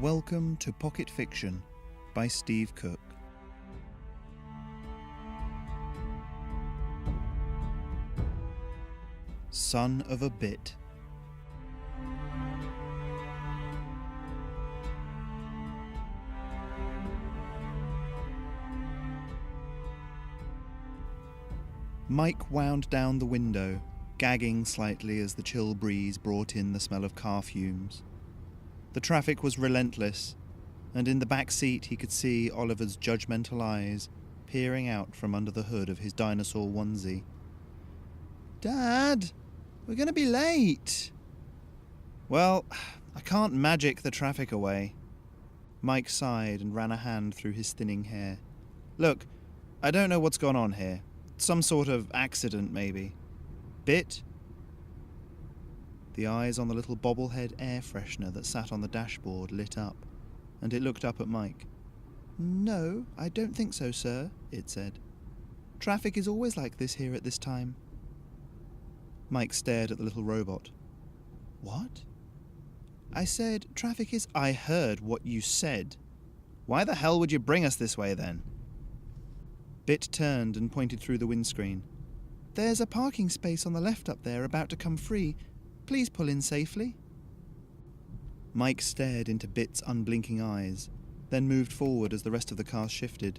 Welcome to Pocket Fiction by Steve Cook. Son of a Bit. Mike wound down the window, gagging slightly as the chill breeze brought in the smell of car fumes. The traffic was relentless, and in the back seat he could see Oliver's judgmental eyes peering out from under the hood of his dinosaur onesie. "Dad, we're going to be late." "Well, I can't magic the traffic away." Mike sighed and ran a hand through his thinning hair. "Look, I don't know what's gone on here. Some sort of accident, maybe. Bit?" The eyes on the little bobblehead air freshener that sat on the dashboard lit up, and it looked up at Mike. "No, I don't think so, sir," it said. "Traffic is always like this here at this time." Mike stared at the little robot. "What?" "I said traffic is—" "I heard what you said. Why the hell would you bring us this way then?" Bit turned and pointed through the windscreen. "There's a parking space on the left up there about to come free. Please pull in safely." Mike stared into Bit's unblinking eyes, then moved forward as the rest of the cars shifted.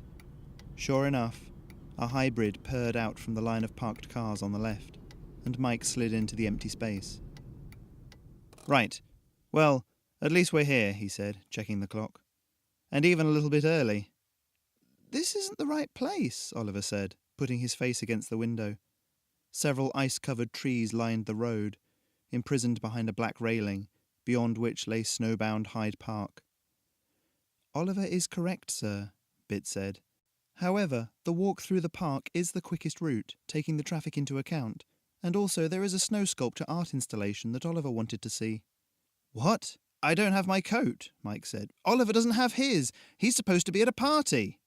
Sure enough, a hybrid purred out from the line of parked cars on the left, and Mike slid into the empty space. "Right. Well, at least we're here," he said, checking the clock. "And even a little bit early." "This isn't the right place," Oliver said, putting his face against the window. Several ice-covered trees lined the road, imprisoned behind a black railing, beyond which lay snowbound Hyde Park. "Oliver is correct, sir," Bit said. "However, the walk through the park is the quickest route, taking the traffic into account, and also there is a snow sculpture art installation that Oliver wanted to see." "What? I don't have my coat," Mike said. "Oliver doesn't have his. He's supposed to be at a party."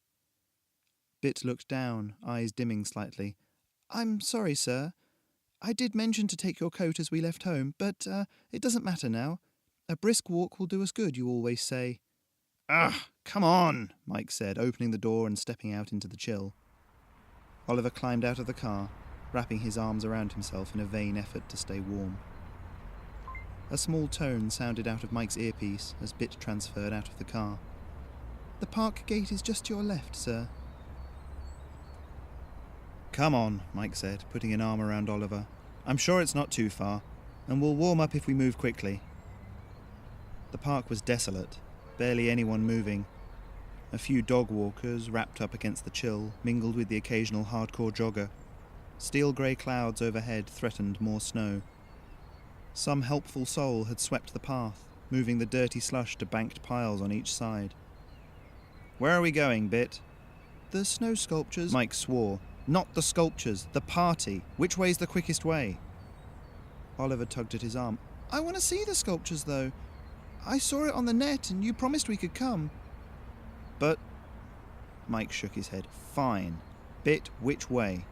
Bit looked down, eyes dimming slightly. "I'm sorry, sir. I did mention to take your coat as we left home, but it doesn't matter now. A brisk walk will do us good, you always say." "Ugh, come on," Mike said, opening the door and stepping out into the chill. Oliver climbed out of the car, wrapping his arms around himself in a vain effort to stay warm. A small tone sounded out of Mike's earpiece as Bit transferred out of the car. "The park gate is just to your left, sir." "Come on," Mike said, putting an arm around Oliver. "I'm sure it's not too far, and we'll warm up if we move quickly." The park was desolate, barely anyone moving. A few dog walkers, wrapped up against the chill, mingled with the occasional hardcore jogger. Steel grey clouds overhead threatened more snow. Some helpful soul had swept the path, moving the dirty slush to banked piles on each side. "Where are we going, Bit?" "The snow sculptures—" Mike swore. "Not the sculptures, the party. Which way's the quickest way?" Oliver tugged at his arm. "I want to see the sculptures, though. I saw it on the net, and you promised we could come." "But—" Mike shook his head. "Fine. Bit, which way?"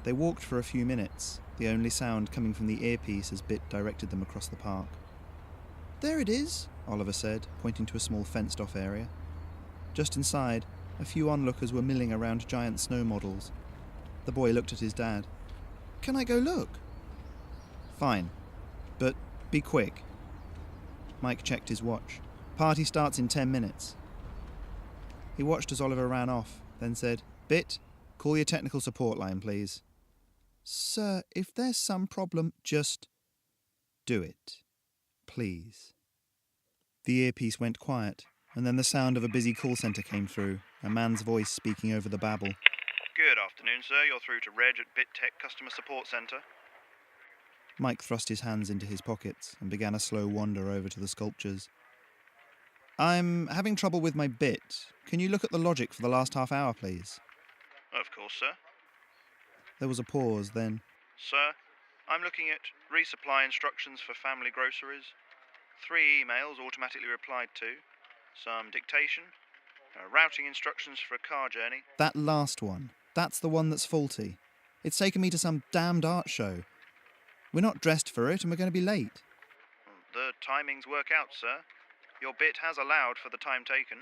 They walked for a few minutes, the only sound coming from the earpiece as Bit directed them across the park. "There it is," Oliver said, pointing to a small fenced-off area. Just inside, a few onlookers were milling around giant snow models. The boy looked at his dad. "Can I go look?" "Fine. But be quick." Mike checked his watch. "Party starts in 10 minutes. He watched as Oliver ran off, then said, "Bit, call your technical support line, please." "Sir, if there's some problem—" "Just do it. Please." The earpiece went quiet, and then the sound of a busy call centre came through, a man's voice speaking over the babble. "Good afternoon, sir. You're through to Reg at BitTech Customer Support Centre." Mike thrust his hands into his pockets and began a slow wander over to the sculptures. "I'm having trouble with my Bit. Can you look at the logic for the last half hour, please?" "Of course, sir." There was a pause, then... "Sir, I'm looking at resupply instructions for family groceries. 3 emails automatically replied to. Some dictation. Routing instructions for a car journey." "That last one. That's the one that's faulty. It's taken me to some damned art show. We're not dressed for it, and we're going to be late." "The timings work out, sir. Your bit has allowed for the time taken.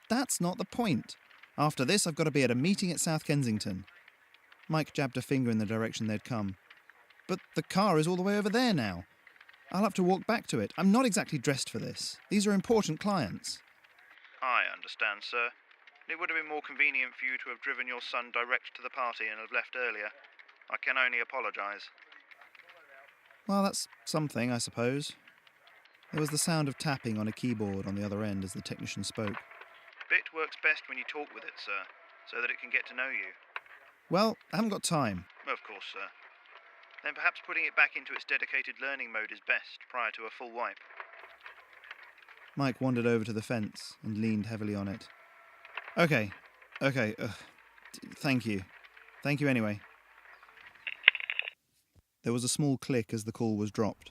That's not the point. After this, I've got to be at a meeting at South Kensington. Mike jabbed a finger in the direction they'd come. But the car is all the way over there now. I'll have to walk back to it. I'm not exactly dressed for this. These are important clients. I understand, sir. It would have been more convenient for you to have driven your son direct to the party and have left earlier. I can only apologise. Well, that's something, I suppose. There was the sound of tapping on a keyboard on the other end as the technician spoke. Bit works best when you talk with it, sir, so that it can get to know you. Well, I haven't got time. Of course, sir. Then perhaps putting it back into its dedicated learning mode is best, prior to a full wipe. Mike wandered over to the fence and leaned heavily on it. Okay. Thank you. Thank you anyway. There was a small click as the call was dropped,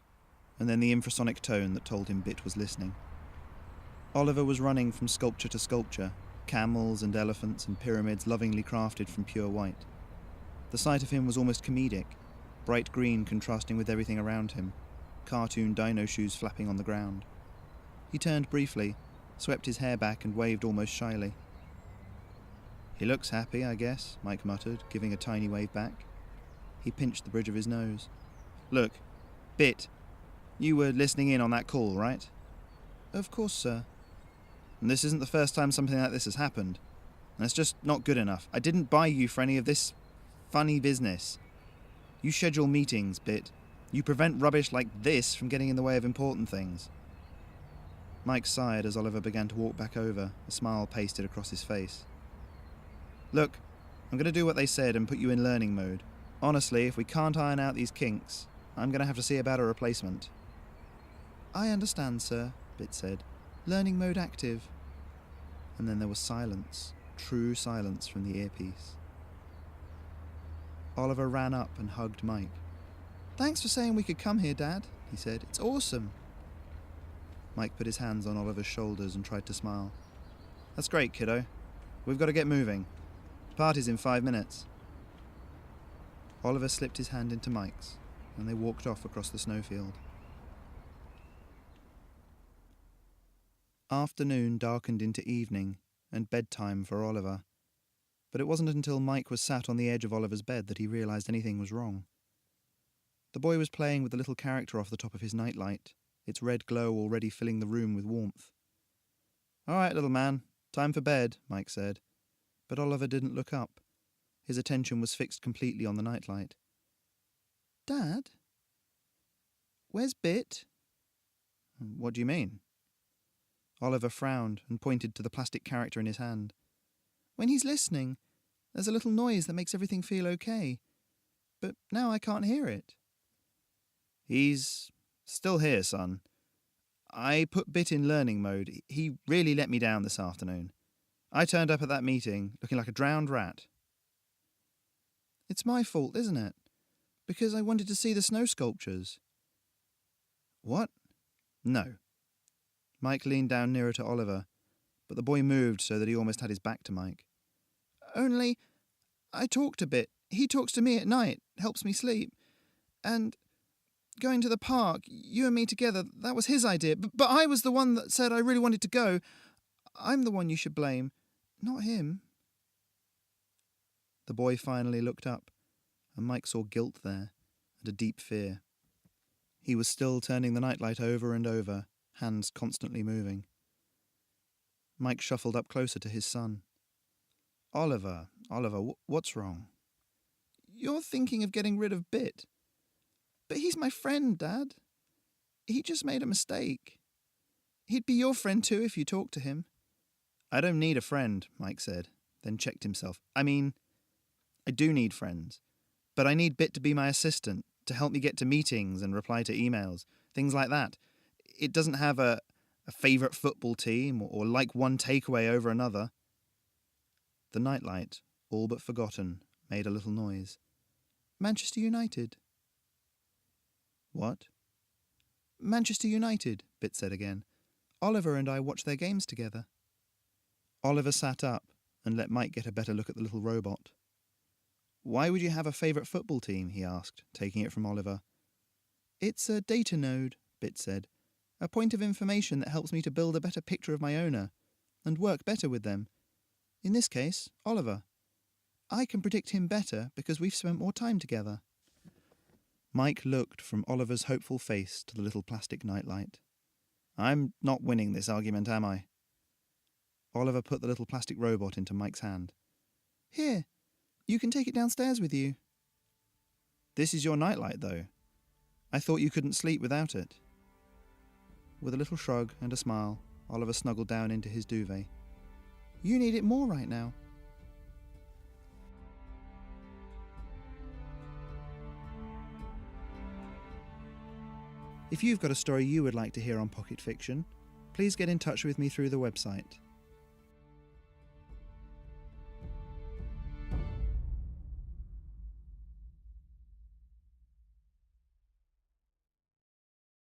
and then the infrasonic tone that told him Bit was listening. Oliver was running from sculpture to sculpture, camels and elephants and pyramids lovingly crafted from pure white. The sight of him was almost comedic, bright green contrasting with everything around him, cartoon dino shoes flapping on the ground. He turned briefly, swept his hair back and waved almost shyly. "He looks happy, I guess," Mike muttered, giving a tiny wave back. He pinched the bridge of his nose. "Look, Bit, you were listening in on that call, right?" "Of course, sir." "And this isn't the first time something like this has happened. And it's just not good enough. I didn't buy you for any of this funny business. You schedule meetings, Bit. You prevent rubbish like this from getting in the way of important things." Mike sighed as Oliver began to walk back over, a smile pasted across his face. "Look, I'm going to do what they said and put you in learning mode. Honestly, if we can't iron out these kinks, I'm going to have to see about a replacement." "I understand, sir," Bit said. "Learning mode active." And then there was silence, true silence from the earpiece. Oliver ran up and hugged Mike. "Thanks for saying we could come here, Dad," he said. "It's awesome." Mike put his hands on Oliver's shoulders and tried to smile. "That's great, kiddo. We've got to get moving. The party's in 5 minutes." Oliver slipped his hand into Mike's, and they walked off across the snowfield. Afternoon darkened into evening, and bedtime for Oliver. But it wasn't until Mike was sat on the edge of Oliver's bed that he realised anything was wrong. The boy was playing with the little character off the top of his nightlight, its red glow already filling the room with warmth. "All right, little man, time for bed," Mike said. But Oliver didn't look up. His attention was fixed completely on the nightlight. "Dad? Where's Bit?" "What do you mean?" Oliver frowned and pointed to the plastic character in his hand. "When he's listening, there's a little noise that makes everything feel okay. But now I can't hear it." "He's still here, son. I put Bit in learning mode. He really let me down this afternoon. I turned up at that meeting looking like a drowned rat." "It's my fault, isn't it? Because I wanted to see the snow sculptures." "What? No." Mike leaned down nearer to Oliver, but the boy moved so that he almost had his back to Mike. "Only, I talked a bit. He talks to me at night, helps me sleep. And going to the park, you and me together, that was his idea. But I was the one that said I really wanted to go. I'm the one you should blame, not him." The boy finally looked up, and Mike saw guilt there, and a deep fear. He was still turning the nightlight over and over, hands constantly moving. Mike shuffled up closer to his son. Oliver, what's wrong?" "You're thinking of getting rid of Bit. But he's my friend, Dad. He just made a mistake. He'd be your friend too if you talked to him." "I don't need a friend," Mike said, then checked himself. "I mean, I do need friends. But I need Bit to be my assistant, to help me get to meetings and reply to emails, things like that. It doesn't have a favourite football team or like one takeaway over another." The nightlight, all but forgotten, made a little noise. "Manchester United." "What?" "Manchester United," Bit said again. "Oliver and I watch their games together." Oliver sat up and let Mike get a better look at the little robot. "Why would you have a favourite football team?" he asked, taking it from Oliver. "It's a data node," Bit said. A point of information that helps me to build a better picture of my owner and work better with them. In this case, Oliver. I can predict him better because we've spent more time together. Mike looked from Oliver's hopeful face to the little plastic nightlight. I'm not winning this argument, am I? Oliver put the little plastic robot into Mike's hand. Here, you can take it downstairs with you. This is your nightlight, though. I thought you couldn't sleep without it. With a little shrug and a smile, Oliver snuggled down into his duvet. You need it more right now. If you've got a story you would like to hear on Pocket Fiction, please get in touch with me through the website.